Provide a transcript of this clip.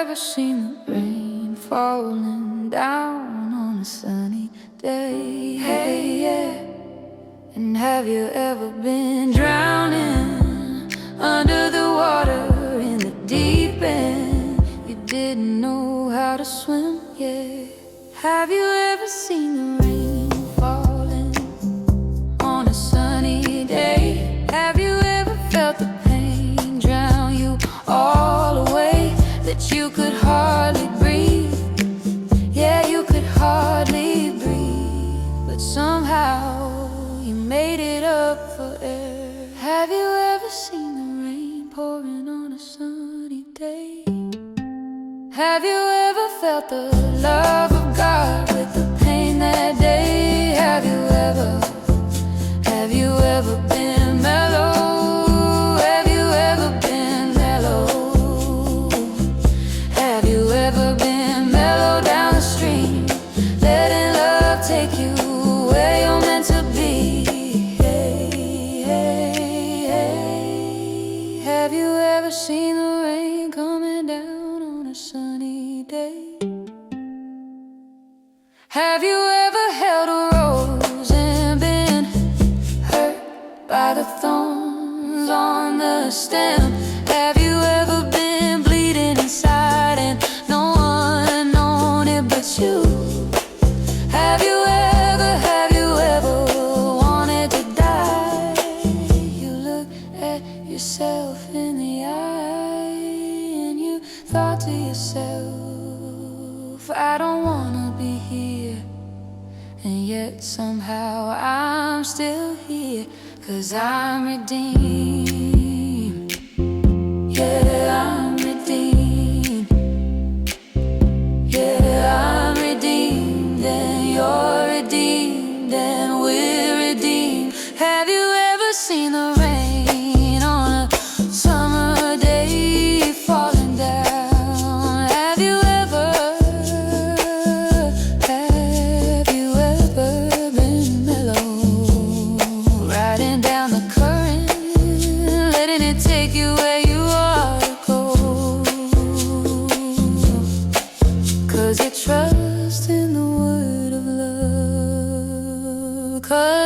ever seen the rain falling down on a sunny day? Hey, yeah. And have you ever been drowning under the water in the deep end? You didn't know how to swim, yeah. Have you ever seen the rain falling on a sunny day? Have you ever felt the pain drown you all away, that you could hardly breathe? Yeah, you could hardly breathe, but somehow you made it up for air. Have you ever seen the rain pouring on a sunny day? Have you ever felt the love of God with the pain that day? Have you ever been mellow? Have you ever been mellow? Have you ever been mellow down the stream, letting love take you where you're meant to be? Hey, hey, hey. Have you ever seen the rain coming down on a sunny day? Have you ever held a rose and been hurt by the thorns on the stem? Have you ever been bleeding inside and no one known it but you? Have you ever wanted to die? You look at yourself in the eye and you thought to yourself, I don't wanna be here. And yet somehow I'm still here, 'cause I'm redeemed. Yeah, I'm redeemed. Yeah, I'm redeemed, and you're redeemed, and we're redeemed. Have you ever seen the rain on a summer day falling down? Have you ever been mellow, riding down the current, letting it take you where you ought to go? 'Cause you trust in the word of love. 'Cause